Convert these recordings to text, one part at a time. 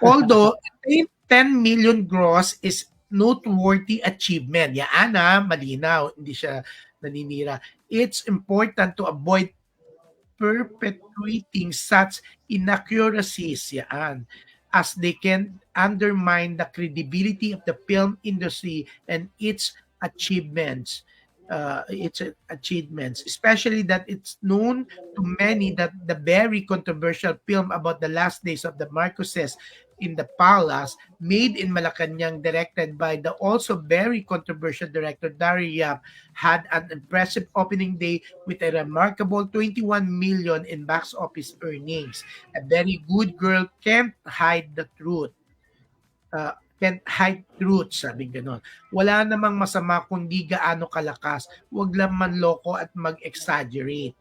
Although 10 million gross is noteworthy achievement. Yan malinaw, hindi siya naninira. It's important to avoid perpetuating such inaccuracies yan, as they can undermine the credibility of the film industry and its achievements, especially that it's known to many that the very controversial film about the last days of the Marcoses in the palace, made in Malacanang, directed by the also very controversial director Dario Yap, had an impressive opening day with a remarkable 21 million in box office earnings. A very good girl can't hide the truth. Can't hide truth, sabi ganon. Wala namang masama kundi gaano kalakas. Huwag lang manloko at mag-exaggerate.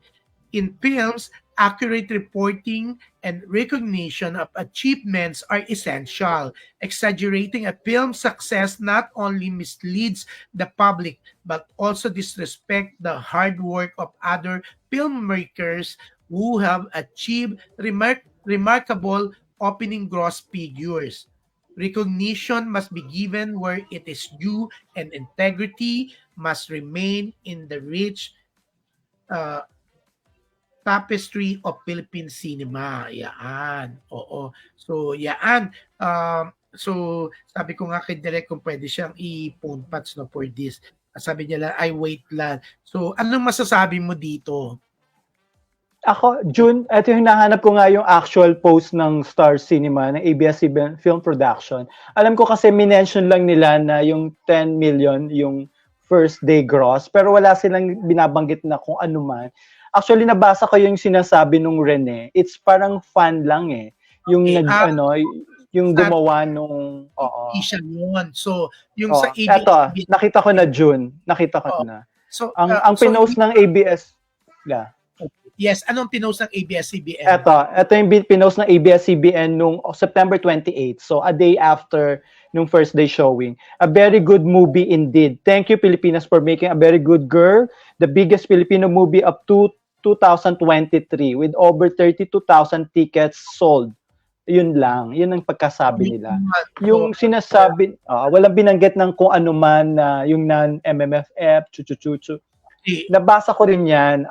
In films, accurate reporting and recognition of achievements are essential. Exaggerating a film's success not only misleads the public but also disrespect the hard work of other filmmakers who have achieved remarkable opening gross figures. Recognition must be given where it is due, and integrity must remain in the rich uh, tapestry of Philippine cinema. Yaan. Oo. So, yaan. So, sabi ko nga kay Direk kung pwede siyang i-phone patch no, for this. Sabi niya lang, I wait lang. So, anong masasabi mo dito? Ako, June, ito yung hinahanap ko nga yung actual post ng Star Cinema, ng ABS-CBN Film Production. Alam ko kasi minention lang nila na yung 10 million yung first day gross, pero wala silang binabanggit na kung ano man. Actually, nabasa ko yung sinasabi nung Rene. It's parang fan lang eh. Yung yung gumawa nung siya yun. So, yung sa ABS... Eto, nakita ko na June. Nakita ko na. So, ang pinost ng ABS... Yeah. Yes, anong pinost ng ABS-CBN? Ito yung pinost ng ABS-CBN nung September 28. So, a day after nung first day showing. A very good movie indeed. Thank you, Pilipinas, for making a very good girl. The biggest Filipino movie up to 2023 with over 32,000 tickets sold. Yun lang. Yun ang pagkasabi nila. Yung sinasabi, walang binanggit ng kung ano man na yung non-MMFF, chuchu-chuchu. Nabasa ko rin yan.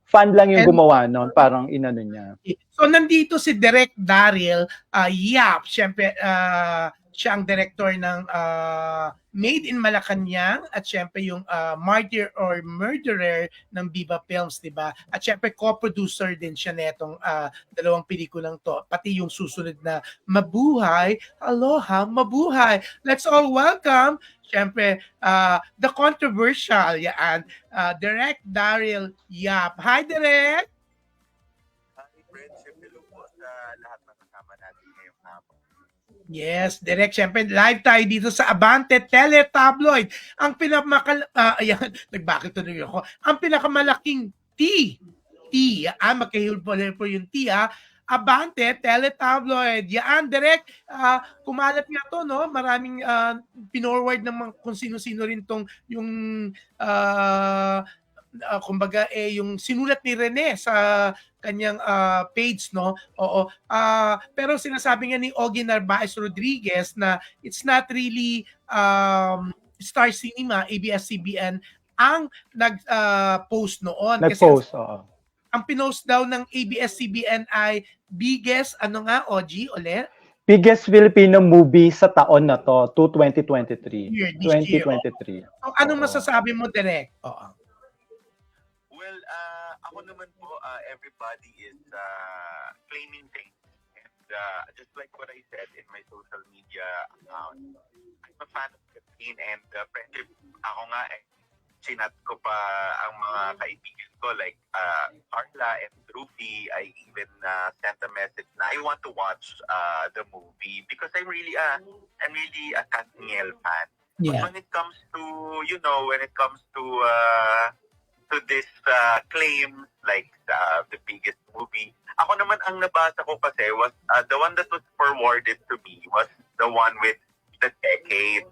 Fan lang yung gumawa noon, parang inano niya. So nandito si Direk Daryl Yap, syempre siya ang director ng Made in Malacanang at syempre yung Martyr or Murderer ng Viva Films, di ba? At syempre co-producer din siya netong dalawang pelikulang to, pati yung susunod na Mabuhay, Aloha, Mabuhay. Let's all welcome syempre, the controversial, Direk Daryl Yap. Hi, Direk! Hi, friendship. Hello po sa lahat ng kasama natin ngayong hapon. Yes, Direk, syempre, live tayo dito sa Abante Teletabloid. Ang nagbakit tuloy ako. Ang pinakamalaking magkahilpo yung T, Abante Teletabloid. Yan, Direk, kumalat nga to, no? Maraming pinorward ng kung sino-sino rin tong yung kumbaga yung sinulat ni Rene sa kanyang page, no? Oo. Pero sinasabi nga ni Ogie Narvaez Rodriguez na it's not really Star Cinema, ABS-CBN ang nag-post noon. Nag-post, ang pinost daw ng ABS-CBN ay biggest, Ogie, ulit? Biggest Filipino movie sa taon na to, 2023. This year. So, anong masasabi mo, Direk? Well, ako naman po, everybody is claiming things. And just like what I said in my social media account, I'm a fan of Christine and friendship. Ako nga sinat ko pa ang mga kaibigan ko like Carla and Ruby. I even sent a message na I want to watch the movie because I'm really a Katniel fan. Yeah. But when it comes to this claim like the biggest movie, ako naman ang nabasa ko kasi was the one that was forwarded to me was the one with the decade.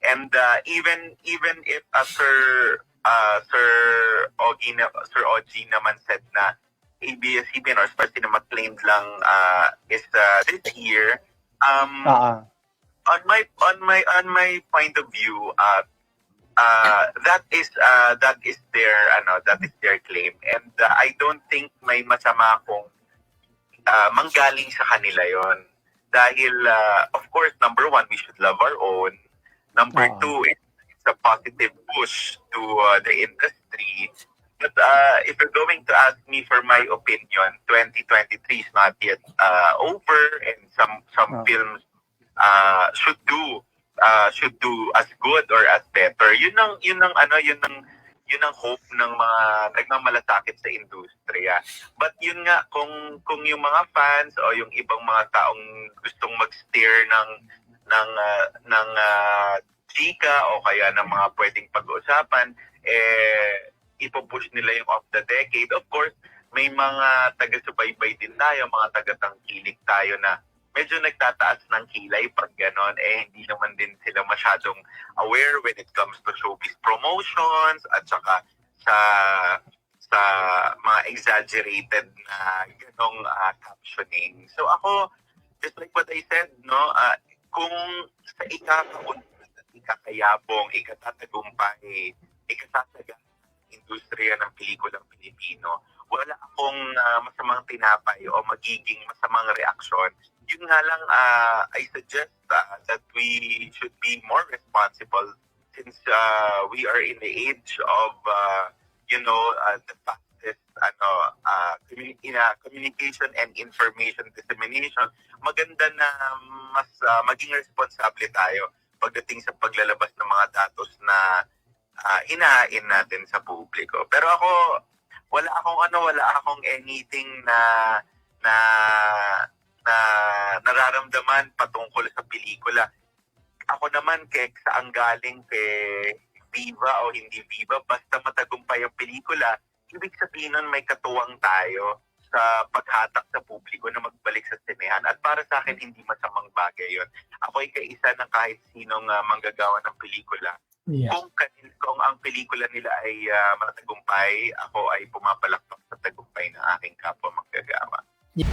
And even if Sir Ogie naman said na ABS-CBN or Star Cinema claimed lang is this year. On my point of view, that is their claim, and I don't think may masama kung manggaling sa kanila yon. Dahil of course, number one, we should love our own. Number two, it's a positive push to the industry. But if you're going to ask me for my opinion, 2023 is not yet over, and some films should do as good or as better. Yun ang hope ng mga nagmamalasakit sa industriya. But yun nga, kung yung mga fans o yung ibang mga taong gustong mag-steer ng chika o kaya ng mga pwedeng pag-uusapan, ipupush nila yung of the decade. Of course, may mga taga-subaybay din tayo, mga taga-tangkilik tayo na medyo nagtataas ng kilay pag gano'n, hindi naman din sila masyadong aware when it comes to showbiz promotions at saka sa mga exaggerated na ganong captioning. So ako, just like what I said, no, kung sa ikakayabong, ikatatagumpay, ikatataga industriya ng pelikulang Pilipino, wala akong masamang tinapay o magiging masamang reaksyon. Yun nga lang, I suggest that we should be more responsible since we are in the age of, the fastest communication and information dissemination. Maganda na mas maging responsable tayo pagdating sa paglalabas ng mga datos na inahain natin sa publiko. Pero ako, wala akong anything na nararamdaman patungkol sa pelikula. Ako naman, saan galing kay Viva o hindi Viva, basta matagumpay ang pelikula, ibig sabihin nun may katuwang tayo sa paghatak sa publiko na magbalik sa sinehan. At para sa akin, hindi masamang bagay yun. Ako ay kaisa ng kahit sinong manggagawa ng pelikula. Yeah. Kung ang pelikula nila ay matagumpay, ako ay pumapalakpak sa tagumpay ng aking kapwa manggagawa. Yeah.